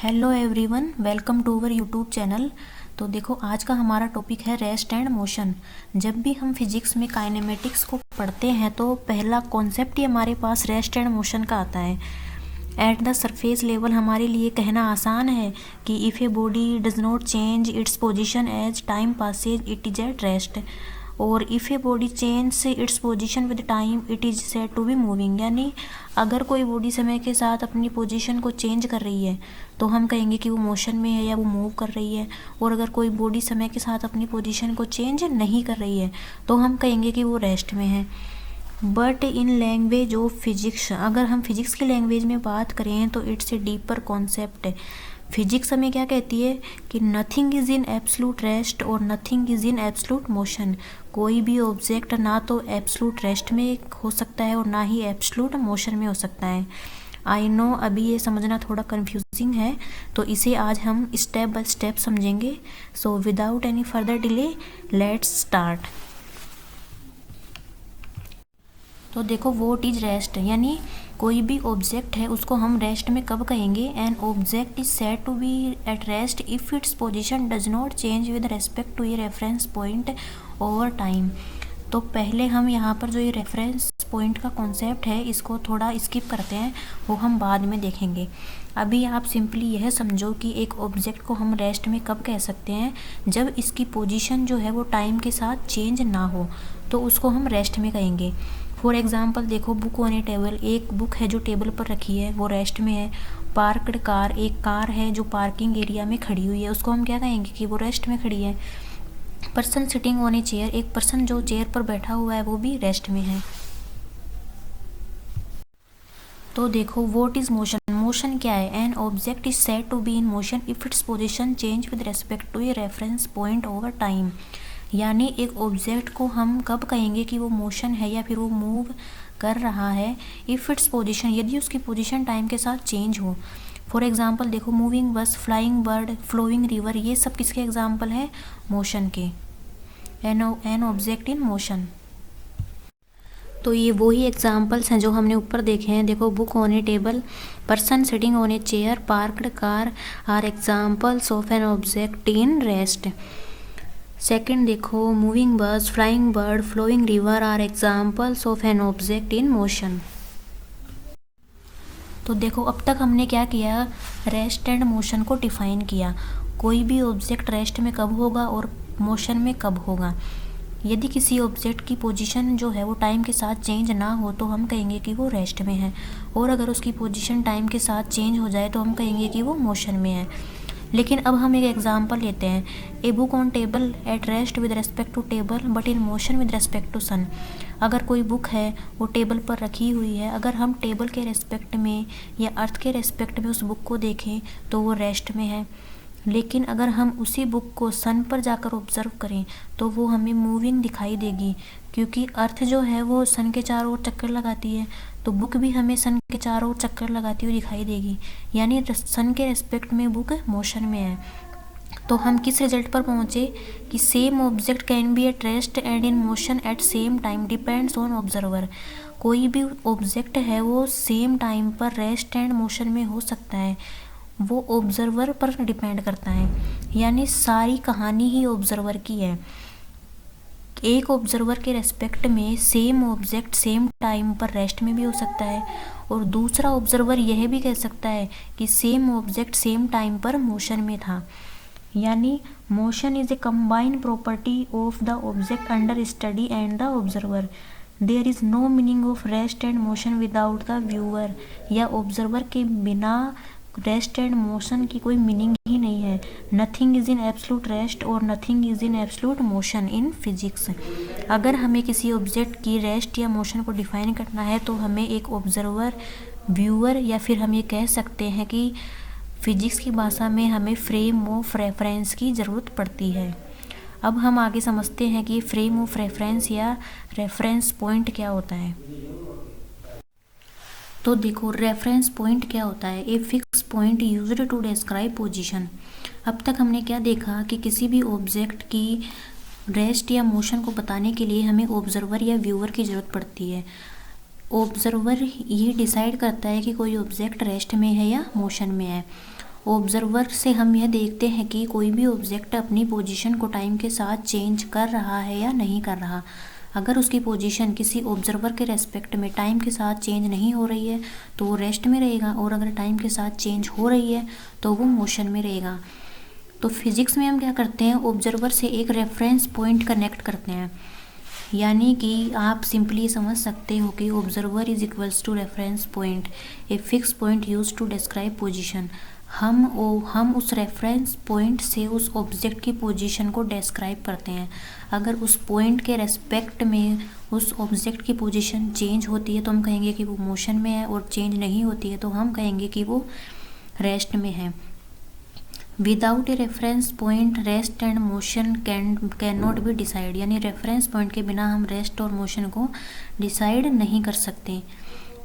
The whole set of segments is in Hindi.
Hello everyone, welcome to our YouTube channel. तो देखो, आज का हमारा टॉपिक है रेस्ट एंड मोशन। जब भी हम फिजिक्स में काइनेमेटिक्स को पढ़ते हैं तो पहला कॉन्सेप्ट ही हमारे पास रेस्ट एंड मोशन का आता है। एट द सरफेस लेवल हमारे लिए कहना आसान है कि if a body does not change its position as time passes it is at rest, और if a body change its position with time it is said to be moving. यानी अगर कोई बॉडी समय के साथ अपनी पोजीशन को चेंज कर रही है तो हम कहेंगे कि वो मोशन में है या वो मूव कर रही है, और अगर कोई बॉडी समय के साथ अपनी पोजीशन को चेंज नहीं कर रही है तो हम कहेंगे कि वो रेस्ट में है। But in language of physics, अगर हम फिजिक्स की लैंग्वेज में बात करें तो इट्स ए डीपर कॉन्सेप्ट है। फिजिक्स हमें क्या कहती है कि nothing is in absolute rest और nothing is in absolute motion. कोई भी ऑब्जेक्ट ना तो एब्सोल्यूट रेस्ट में हो सकता है और ना ही एब्सोल्यूट मोशन में हो सकता है। आई नो अभी ये समझना थोड़ा कंफ्यूजिंग है, तो इसे आज हम स्टेप बाय स्टेप समझेंगे। So without any further delay let's start. तो देखो, व्हाट इज रेस्ट, यानी कोई भी ऑब्जेक्ट है उसको हम रेस्ट में कब कहेंगे। An object is said to be at rest if its position does not change with respect to a reference point over time. तो पहले हम यहाँ पर जो ये रेफरेंस पॉइंट का कॉन्सेप्ट है इसको थोड़ा स्किप करते हैं, वो हम बाद में देखेंगे। अभी आप सिंपली यह समझो कि एक ऑब्जेक्ट को हम रेस्ट में कब कह सकते हैं, जब इसकी पोजीशन जो है वो टाइम के साथ चेंज ना हो तो उसको हम रेस्ट में कहेंगे। फॉर एग्जाम्पल देखो, बुक ऑन ए टेबल, एक बुक है जो टेबल पर रखी है वो रेस्ट में है। पार्कड कार, एक कार है जो पार्किंग एरिया में खड़ी हुई है, उसको हम क्या कहेंगे कि वो रेस्ट में खड़ी है। Person sitting on a chair, एक पर्सन जो चेयर पर बैठा हुआ है वो भी रेस्ट में है। तो देखो, व्हाट इज मोशन, मोशन क्या है। An object is said to be in motion if its position change with respect to a reference point over time. यानी एक ऑब्जेक्ट को हम कब कहेंगे कि वो मोशन है या फिर वो मूव कर रहा है, इफ़ इट्स पोजीशन, यदि उसकी पोजीशन टाइम के साथ चेंज हो। फॉर एग्जांपल देखो, moving bus, flying bird, flowing river, ये सब किसके एग्जांपल हैं, मोशन के। An object in motion. तो ये वही एग्जांपल्स हैं जो हमने ऊपर देखे हैं। देखो, book on a table, person sitting on a chair, parked car are examples of an object in rest. Second देखो, moving bus, flying bird, flowing river are examples of an object in motion. तो देखो, अब तक हमने क्या किया, रेस्ट एंड मोशन को डिफाइन किया। कोई भी ऑब्जेक्ट रेस्ट में कब होगा और मोशन में कब होगा। यदि किसी ऑब्जेक्ट की पोजीशन जो है वो टाइम के साथ चेंज ना हो तो हम कहेंगे कि वो रेस्ट में है, और अगर उसकी पोजीशन टाइम के साथ चेंज हो जाए तो हम कहेंगे कि वो मोशन में है। लेकिन अब हम एक एग्जांपल लेते हैं, a book on table at rest with respect to table but in motion with respect to sun. अगर कोई बुक है वो टेबल पर रखी हुई है, अगर हम टेबल के रेस्पेक्ट में या अर्थ के रेस्पेक्ट में उस बुक को देखें तो वो रेस्ट में है। लेकिन अगर हम उसी बुक को सन पर जाकर ऑब्जर्व करें तो वो हमें मूविंग दिखाई देगी, क्योंकि अर्थ जो है वो सन के चारों ओर चक्कर लगाती है, तो बुक भी हमें सन के चारों ओर चक्कर लगाती हुई दिखाई देगी। यानी सन के रेस्पेक्ट में बुक मोशन में है। तो हम किस रिजल्ट पर पहुँचे कि same object can be at rest and in motion at same time, depends on observer. कोई भी ऑब्जेक्ट है वो सेम टाइम पर रेस्ट एंड मोशन में हो सकता है, वो ऑब्जर्वर पर डिपेंड करता है। यानी सारी कहानी ही ऑब्जर्वर की है। एक ऑब्जर्वर के रेस्पेक्ट में सेम ऑब्जेक्ट सेम टाइम पर रेस्ट में भी हो सकता है, और दूसरा ऑब्जर्वर यह भी कह सकता है कि सेम ऑब्जेक्ट सेम टाइम पर मोशन में था। यानी motion is a combined property of the object under study and the observer. There is no meaning of rest and motion without the viewer, या ऑब्जर्वर के बिना रेस्ट एंड मोशन की कोई मीनिंग ही नहीं है। Nothing is in absolute rest और nothing is in absolute motion in physics. अगर हमें किसी ऑब्जेक्ट की रेस्ट या मोशन को डिफाइन करना है तो हमें एक ऑब्जर्वर, व्यूअर, या फिर हम ये कह सकते हैं कि फिजिक्स की भाषा में हमें फ्रेम ऑफ रेफरेंस की ज़रूरत पड़ती है। अब हम आगे समझते हैं कि फ्रेम ऑफ रेफरेंस या रेफरेंस पॉइंट क्या होता है। तो देखो, रेफरेंस पॉइंट क्या होता है, a fix point used to describe position. अब तक हमने क्या देखा कि किसी भी ऑब्जेक्ट की रेस्ट या मोशन को बताने के लिए हमें ऑब्जर्वर या व्यूअर की ज़रूरत पड़ती है। ऑब्जर्वर ये डिसाइड करता है कि कोई ऑब्जेक्ट रेस्ट में है या मोशन में है, ऑब्जर्वर से हम यह देखते हैं कि कोई भी ऑब्जेक्ट अपनी पोजीशन को टाइम के साथ चेंज कर रहा है या नहीं कर रहा। अगर उसकी पोजीशन किसी ऑब्जर्वर के रेस्पेक्ट में टाइम के साथ चेंज नहीं हो रही है तो वो रेस्ट में रहेगा, और अगर टाइम के साथ चेंज हो रही है तो वो मोशन में रहेगा। तो फिजिक्स में हम क्या करते हैं, ऑब्जर्वर से एक रेफरेंस पॉइंट कनेक्ट करते हैं। यानी कि आप सिंपली समझ सकते हो कि observer is equals to reference point, a fix point use to describe position. हम उस रेफरेंस पॉइंट से उस ऑब्जेक्ट की पोजीशन को डिस्क्राइब करते हैं। अगर उस पॉइंट के रेस्पेक्ट में उस ऑब्जेक्ट की पोजीशन चेंज होती है तो हम कहेंगे कि वो मोशन में है, और चेंज नहीं होती है तो हम कहेंगे कि वो रेस्ट में है। Without A reference point rest and motion can not be decide, यानी रेफरेंस पॉइंट के बिना हम रेस्ट और मोशन को डिसाइड नहीं कर सकते।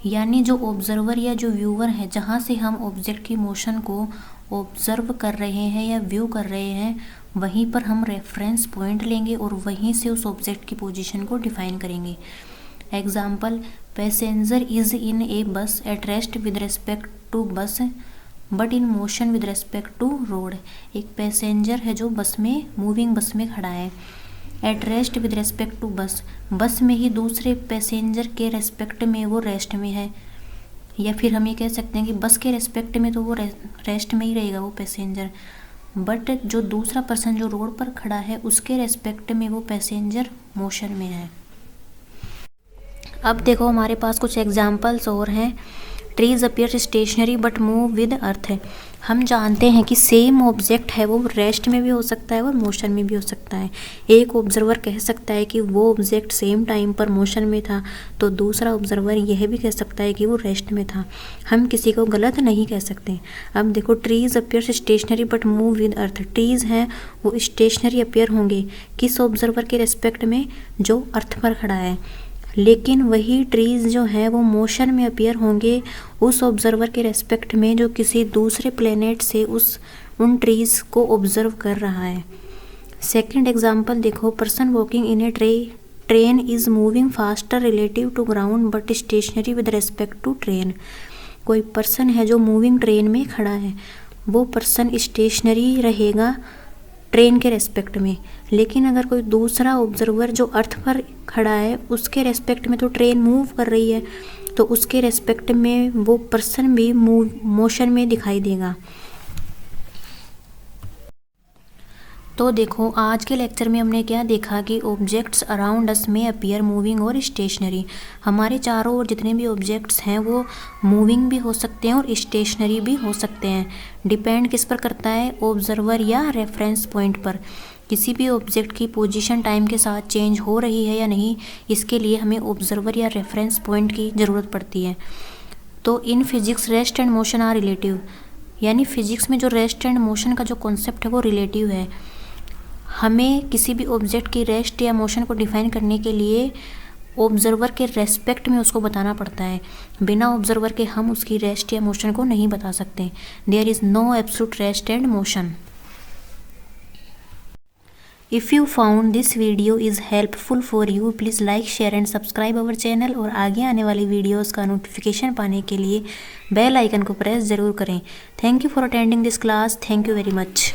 यानी जो ऑब्जर्वर या जो व्यूअर है, जहाँ से हम ऑब्जेक्ट की मोशन को ऑब्जर्व कर रहे हैं या व्यू कर रहे हैं, वहीं पर हम रेफरेंस पॉइंट लेंगे और वहीं से उस ऑब्जेक्ट की पोजीशन को डिफाइन करेंगे। Example, passenger is in a bus at rest with respect to bus but in motion with respect to road. एक पैसेंजर है जो बस में, मूविंग बस में खड़ा है, at rest with respect to bus, bus में ही दूसरे पैसेंजर के रेस्पेक्ट में वो रेस्ट में है। या फिर हम ये कह सकते हैं कि बस के रेस्पेक्ट में तो वो रेस्ट में ही रहेगा वो पैसेंजर, बट जो दूसरा पर्सन जो रोड पर खड़ा है उसके रेस्पेक्ट में वो पैसेंजर मोशन में है। अब देखो हमारे पास कुछ एग्जाम्पल्स और हैं। Trees appear stationary but move with earth है। हम जानते हैं कि सेम ऑब्जेक्ट है वो रेस्ट में भी हो सकता है और मोशन में भी हो सकता है। एक ऑब्जर्वर कह सकता है कि वो ऑब्जेक्ट सेम टाइम पर मोशन में था, तो दूसरा ऑब्जर्वर यह भी कह सकता है कि वो रेस्ट में था। हम किसी को गलत नहीं कह सकते। अब देखो, trees appear stationary but move with earth. Trees हैं वो स्टेशनरी अपीयर होंगे किस ऑब्जर्वर के रेस्पेक्ट में, जो अर्थ पर खड़ा है, लेकिन वही ट्रीज जो है वो मोशन में अपीयर होंगे उस ऑब्जर्वर के रेस्पेक्ट में जो किसी दूसरे प्लेनेट से उन ट्रीज को ऑब्जर्व कर रहा है। सेकंड एग्जांपल देखो, person walking in a train is moving faster relative to ground but stationary with respect to train. कोई पर्सन है जो मूविंग ट्रेन में खड़ा है, वो पर्सन स्टेशनरी रहेगा ट्रेन के रेस्पेक्ट में, लेकिन अगर कोई दूसरा ऑब्जर्वर जो अर्थ पर खड़ा है उसके रेस्पेक्ट में तो ट्रेन मूव कर रही है, तो उसके रेस्पेक्ट में वो पर्सन भी मोशन में दिखाई देगा। तो देखो, आज के लेक्चर में हमने क्या देखा कि ऑब्जेक्ट्स अराउंड अस में अपीयर मूविंग और स्टेशनरी। हमारे चारों ओर जितने भी ऑब्जेक्ट्स हैं वो मूविंग भी हो सकते हैं और स्टेशनरी भी हो सकते हैं। डिपेंड किस पर करता है, ऑब्जर्वर या रेफरेंस पॉइंट पर। किसी भी ऑब्जेक्ट की पोजीशन टाइम के साथ चेंज हो रही है या नहीं, इसके लिए हमें ऑब्जर्वर या रेफरेंस पॉइंट की ज़रूरत पड़ती है। तो in physics rest and motion are relative, यानी फिजिक्स में जो रेस्ट एंड मोशन का जो कॉन्सेप्ट है वो रिलेटिव है। हमें किसी भी ऑब्जेक्ट की रेस्ट या मोशन को डिफाइन करने के लिए ऑब्जर्वर के रेस्पेक्ट में उसको बताना पड़ता है। बिना ऑब्जर्वर के हम उसकी रेस्ट या मोशन को नहीं बता सकते। There is no absolute rest and motion. If you found this video is helpful for you, please like, share and subscribe our channel. और आगे आने वाली वीडियोज़ का नोटिफिकेशन पाने के लिए बेल आइकन को प्रेस ज़रूर करें। Thank you for attending this class. Thank you very much.